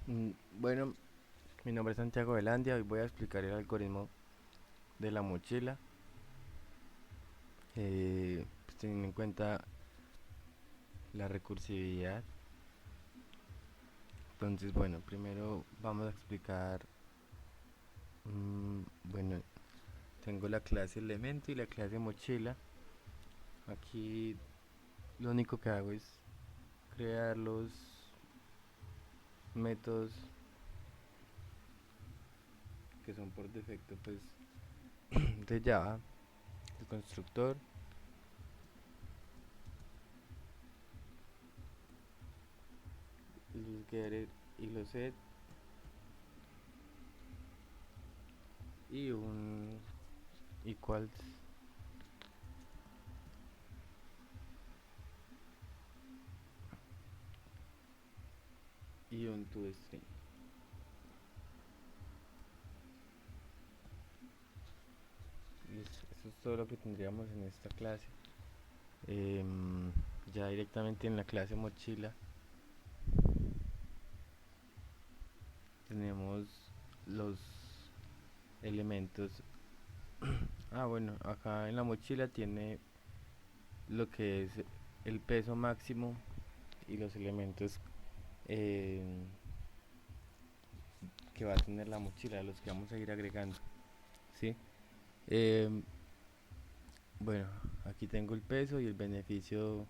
Bueno, mi nombre es Santiago Velandia. Hoy voy a explicar el algoritmo de la mochila, pues, teniendo en cuenta la recursividad. Entonces, bueno, primero vamos a explicar, bueno, tengo la clase elemento y la clase mochila. Aquí lo único que hago es crear los métodos que son por defecto, pues, de Java, el constructor, los getter y los set, y un equals y un toString. Listo, eso es todo lo que tendríamos en esta clase. Em, ya directamente en la clase mochila tenemos los elementos. Bueno, acá en la mochila tiene lo que es el peso máximo y los elementos em, que va a tener la mochila, los que vamos a ir agregando, ¿sí? Em, bueno, aquí tengo el peso y el beneficio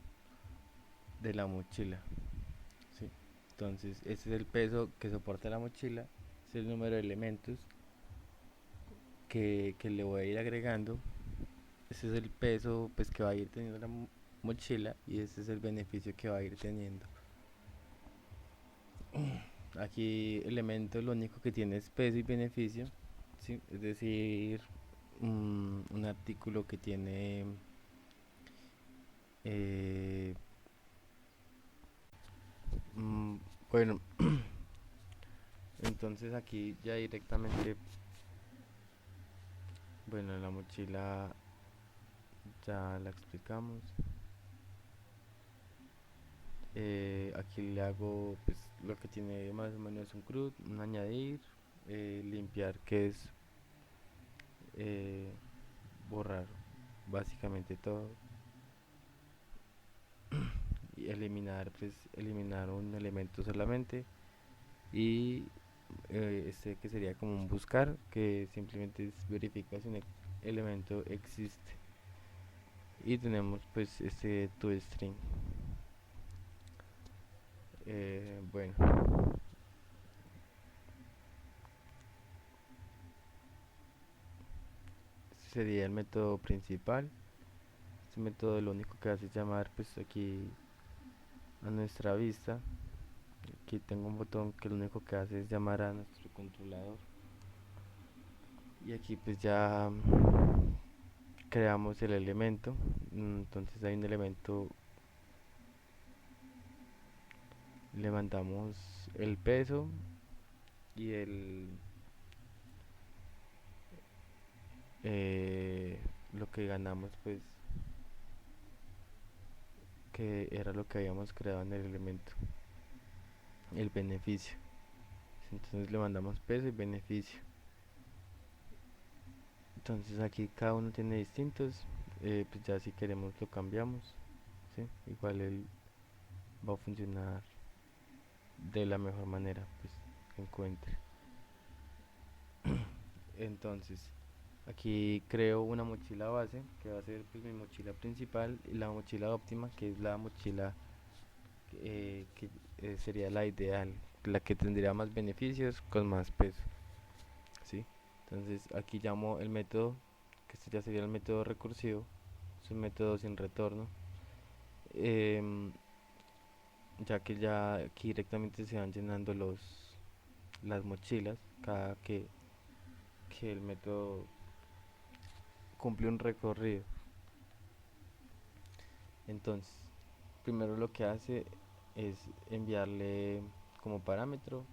de la mochila, ¿sí? Entonces, este es el peso que soporta la mochila, es el número de elementos que le voy a ir agregando. Ese es el peso pues que va a ir teniendo la mochila y este es el beneficio que va a ir teniendo. Aquí elemento lo único que tiene es peso y beneficio, ¿sí? Es decir, un artículo que tiene eh, mm, bueno, entonces aquí ya directamente, bueno, la mochila ya la explicamos. Aquí le hago pues lo que tiene más o menos un CRUD, un añadir, limpiar, que es eh, borrar básicamente todo, y eliminar, pues eliminar un elemento solamente, y este que sería como un buscar, que simplemente es verifica si un elemento existe, y tenemos pues este toString. Bueno, este sería el método principal. Este método lo único que hace es llamar pues aquí a nuestra vista. Aquí tengo un botón que lo único que hace es llamar a nuestro controlador, y aquí pues ya creamos el elemento. Entonces hay un elemento, le mandamos el peso y eh, lo que ganamos, pues que era lo que habíamos creado en el elemento, el beneficio. Entonces le mandamos peso y beneficio. Entonces aquí cada uno tiene distintos, pues ya si queremos lo cambiamos, ¿sí? Igual él va a funcionar de la mejor manera pues que encuentre. Entonces aquí creo una mochila base que va a ser pues mi mochila principal, y la mochila óptima que es la mochila que sería la ideal, la que tendría más beneficios con más peso, ¿sí? Entonces aquí llamo el método, que este ya sería el método recursivo, es un método sin retorno, em, ya que ya aquí directamente se van llenando las mochilas cada que el método cumple un recorrido. Entonces primero lo que hace es enviarle como parámetro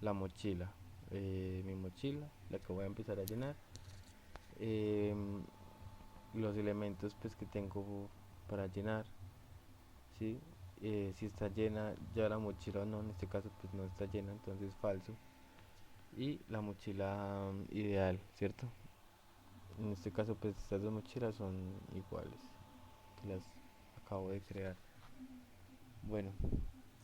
la mochila, mi mochila, la que voy a empezar a llenar, em, los elementos pues que tengo para llenar, ¿sí? si está llena ya la mochila o no, en este caso pues no está llena, entonces falso. Y la mochila ideal, ¿cierto? En este caso pues estas dos mochilas son iguales, que las acabo de crear. Bueno,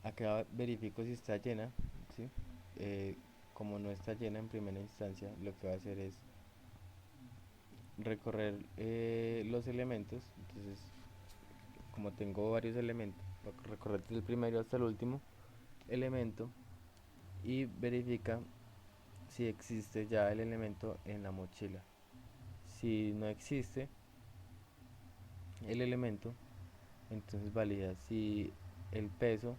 acá verifico si está llena, ¿sí? Eh, como no está llena en primera instancia, lo que va a hacer es recorrer los elementos. Entonces, como tengo varios elementos, voy a recorrer desde el primero hasta el último elemento y verifica si existe ya el elemento en la mochila. Si no existe el elemento, entonces valida si el peso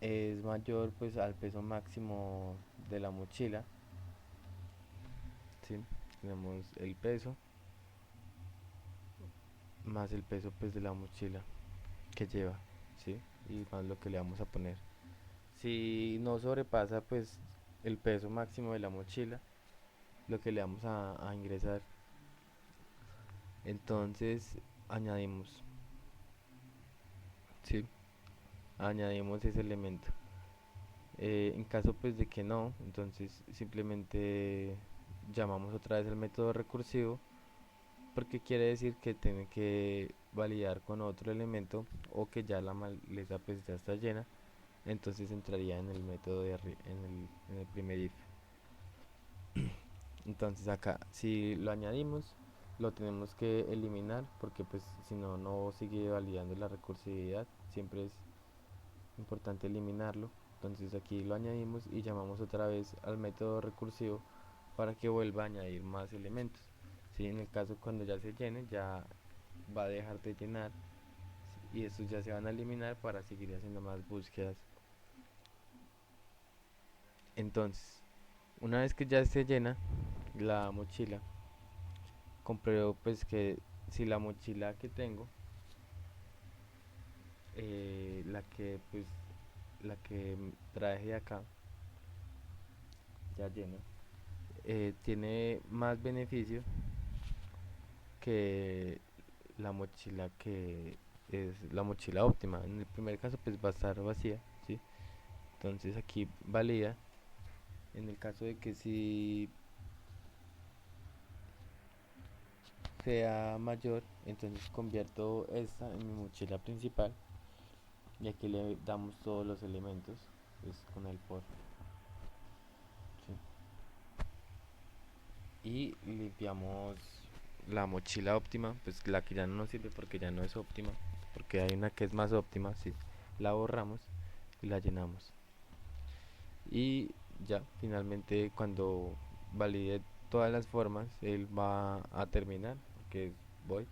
es mayor pues al peso máximo de la mochila, ¿sí? Tenemos el peso más el peso pues de la mochila que lleva, ¿sí? Y más lo que le vamos a poner. Si no sobrepasa pues el peso máximo de la mochila, lo que le vamos a ingresar, entonces añadimos, ¿sí? Añadimos ese elemento. En caso pues de que no, entonces simplemente llamamos otra vez el método recursivo, porque quiere decir que tiene que validar con otro elemento o que ya la maleza pues ya está llena, entonces entraría en el método en el primer if. Entonces acá si lo añadimos lo tenemos que eliminar, porque pues si no no sigue validando la recursividad, siempre es importante eliminarlo. Entonces aquí lo añadimos y llamamos otra vez al método recursivo para que vuelva a añadir más elementos. Si en el caso cuando ya se llene ya va a dejar de llenar y estos ya se van a eliminar para seguir haciendo más búsquedas. Entonces, una vez que ya esté llena la mochila, compruebo pues que si la mochila que tengo, la que traje acá, ya llena, tiene más beneficio que la mochila que es la mochila óptima. En el primer caso pues va a estar vacía, ¿sí? Entonces aquí valida. En el caso de que si sea mayor, entonces convierto esta en mi mochila principal y aquí le damos todos los elementos pues con el por, ¿sí? Y limpiamos la mochila óptima, pues la que ya no nos sirve porque ya no es óptima, porque hay una que es más óptima, sí, la borramos y la llenamos. Y ya finalmente cuando valide todas las formas él va a terminar, que es void.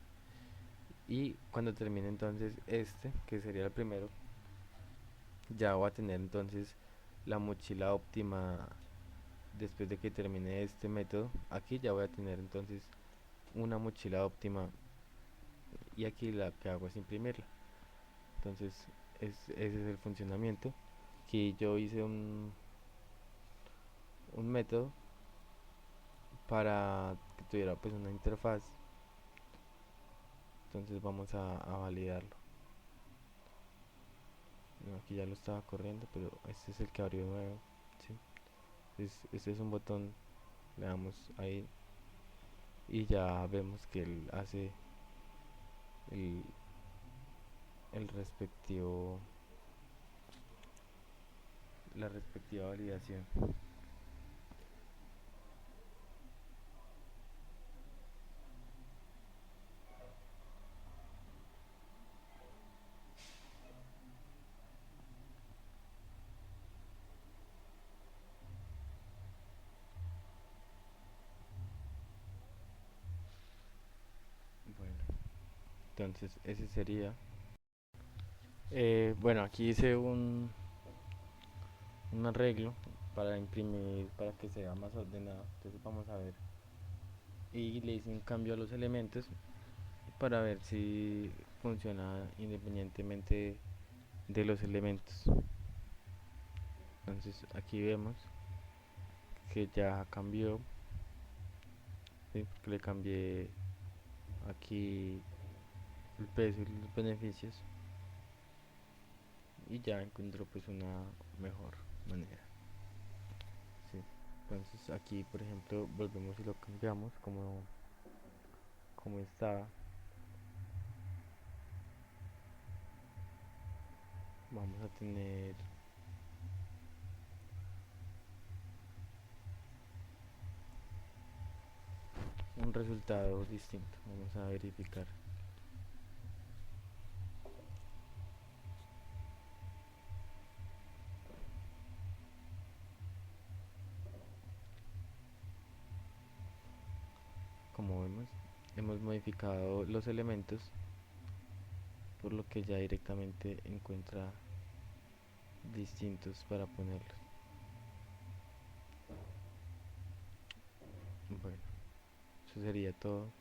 Y cuando termine entonces este, que sería el primero, ya voy a tener entonces la mochila óptima. Después de que termine este método, aquí ya voy a tener entonces una mochila óptima y aquí la que hago es imprimirla. Entonces ese es el funcionamiento. Aquí yo hice un método para que tuviera pues una interfaz. Entonces vamos a validarlo. No, aquí ya lo estaba corriendo, pero este es el que abrió nuevo, ¿sí? Este es un botón, le damos ahí y ya vemos que él hace el, el respectivo, la respectiva validación. Bueno, entonces ese sería. Bueno, aquí hice un arreglo para imprimir, para que sea más ordenado. Entonces vamos a ver. Y le hice un cambio a los elementos para ver si funciona independientemente de los elementos. Entonces aquí vemos que ya cambió, ¿sí? Porque le cambié aquí el peso y los beneficios y ya encuentro pues una mejor manera. Sí. Entonces aquí por ejemplo volvemos y lo cambiamos como está. Vamos a tener un resultado distinto. Vamos a verificar. Como vemos, hemos modificado los elementos, por lo que ya directamente encuentra distintos para ponerlos. Bueno, eso sería todo.